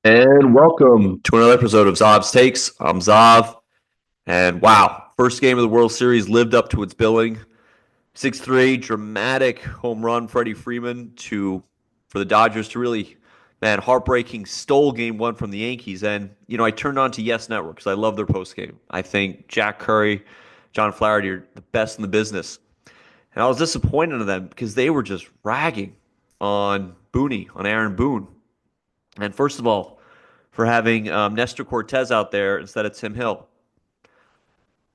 And welcome to another episode of Zav's Takes. I'm Zav, and wow, first game of the World Series lived up to its billing. 6-3, dramatic home run, Freddie Freeman to for the Dodgers to really, man, heartbreaking stole game one from the Yankees. And I turned on to Yes Network because I love their post game. I think Jack Curry, John Flaherty are the best in the business, and I was disappointed in them because they were just ragging on on Aaron Boone. And first of all, for having Nestor Cortez out there instead of Tim Hill.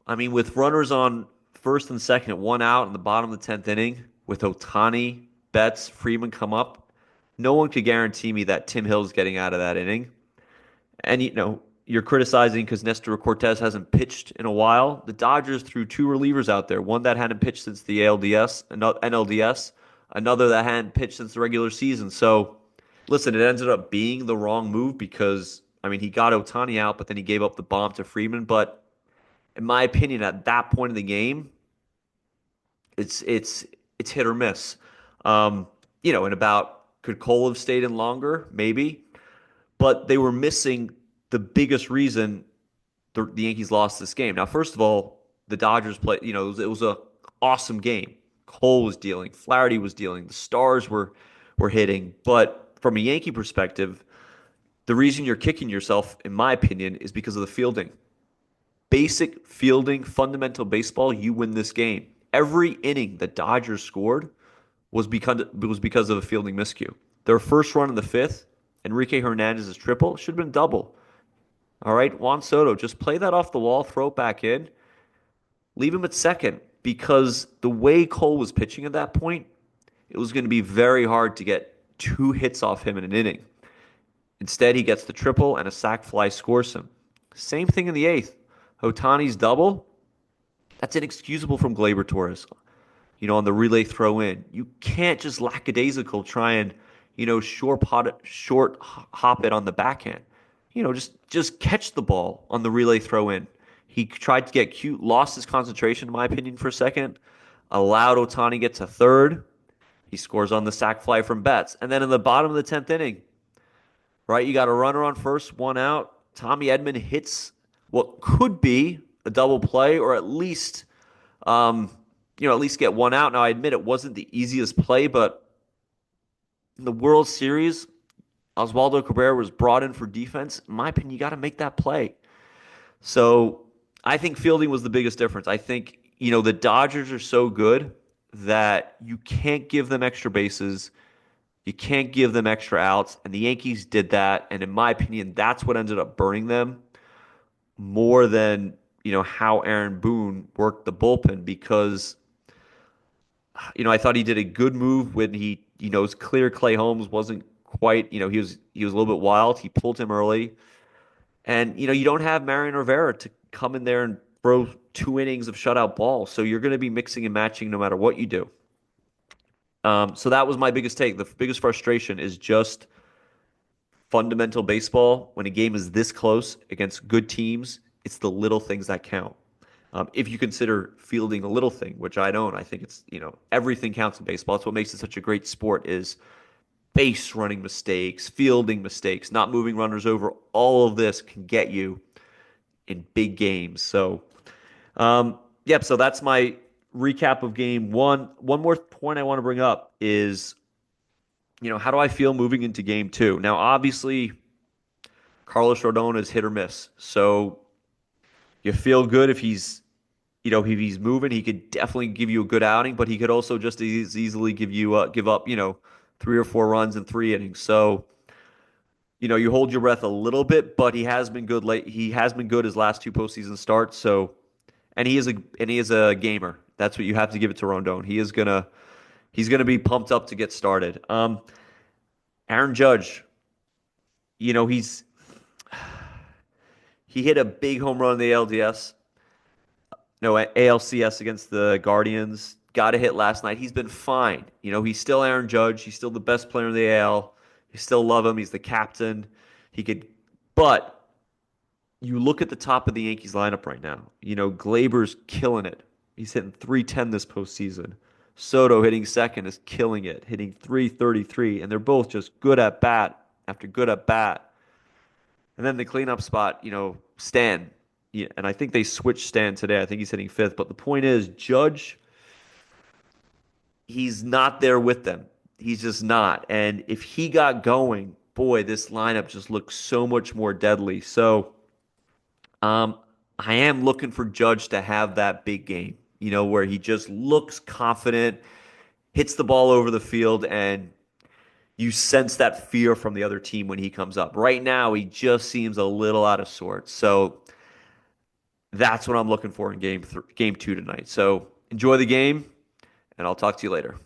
I mean, with runners on first and second, one out in the bottom of the 10th inning, with Otani, Betts, Freeman come up, no one could guarantee me that Tim Hill's getting out of that inning. And, you're criticizing because Nestor Cortez hasn't pitched in a while. The Dodgers threw two relievers out there, one that hadn't pitched since the ALDS, NLDS, another that hadn't pitched since the regular season. So, listen, it ended up being the wrong move because, I mean, he got Otani out, but then he gave up the bomb to Freeman. But in my opinion, at that point in the game, it's hit or miss. And about could Cole have stayed in longer? Maybe, but they were missing the biggest reason the Yankees lost this game. Now, first of all, the Dodgers played. It was a awesome game. Cole was dealing, Flaherty was dealing, the stars were hitting. But from a Yankee perspective, the reason you're kicking yourself, in my opinion, is because of the fielding. Basic fielding, fundamental baseball, you win this game. Every inning the Dodgers scored was because of a fielding miscue. Their first run in the fifth, Enrique Hernandez's triple, should have been double. All right, Juan Soto, just play that off the wall, throw it back in, leave him at second because the way Cole was pitching at that point, it was going to be very hard to get two hits off him in an inning. Instead, he gets the triple and a sac fly scores him. Same thing in the eighth. Otani's double, that's inexcusable from Gleyber Torres. On the relay throw in. You can't just lackadaisical try and, short hop it on the backhand. Just catch the ball on the relay throw in. He tried to get cute, lost his concentration, in my opinion, for a second, allowed Otani get to third. He scores on the sac fly from Betts. And then in the bottom of the 10th inning, right, you got a runner on first, one out. Tommy Edman hits what could be a double play or um, at least get one out. Now, I admit it wasn't the easiest play, but in the World Series, Oswaldo Cabrera was brought in for defense. In my opinion, you got to make that play. So I think fielding was the biggest difference. I think, the Dodgers are so good that you can't give them extra bases. You can't give them extra outs. And the Yankees did that. And in my opinion, that's what ended up burning them more than, how Aaron Boone worked the bullpen because, I thought he did a good move when it's clear Clay Holmes wasn't quite, he was a little bit wild. He pulled him early. And, you don't have Mariano Rivera to come in there and throw two innings of shutout ball. So you're going to be mixing and matching no matter what you do. So that was my biggest take. The biggest frustration is just fundamental baseball. When a game is this close against good teams, it's the little things that count. If you consider fielding a little thing, which I don't, I think it's, everything counts in baseball. That's what makes it such a great sport is base running mistakes, fielding mistakes, not moving runners over. All of this can get you in big games. So, yep. So that's my recap of game one. One more point I want to bring up is, how do I feel moving into game two? Now, obviously, Carlos Rodon is hit or miss. So you feel good if if he's moving, he could definitely give you a good outing, but he could also just as easily give up, three or four runs in three innings. So, you hold your breath a little bit, but he has been good late. He has been good his last two postseason starts. So, and he is a gamer. That's what you have to give it to Rondon. He's gonna be pumped up to get started. Aaron Judge, you know, he's he hit a big home run in the ALDS, no ALCS against the Guardians. Got a hit last night. He's been fine. He's still Aaron Judge. He's still the best player in the AL. You still love him. He's the captain. He could, but you look at the top of the Yankees lineup right now. Glaber's killing it. He's hitting 310 this postseason. Soto hitting second is killing it, hitting 333, and they're both just good at bat after good at bat. And then the cleanup spot, Stan. Yeah, and I think they switched Stan today. I think he's hitting fifth. But the point is, Judge, he's not there with them. He's just not. And if he got going, boy, this lineup just looks so much more deadly. So um, I am looking for Judge to have that big game, where he just looks confident, hits the ball over the field, and you sense that fear from the other team when he comes up. Right now, he just seems a little out of sorts. So that's what I'm looking for in game two tonight. So enjoy the game, and I'll talk to you later.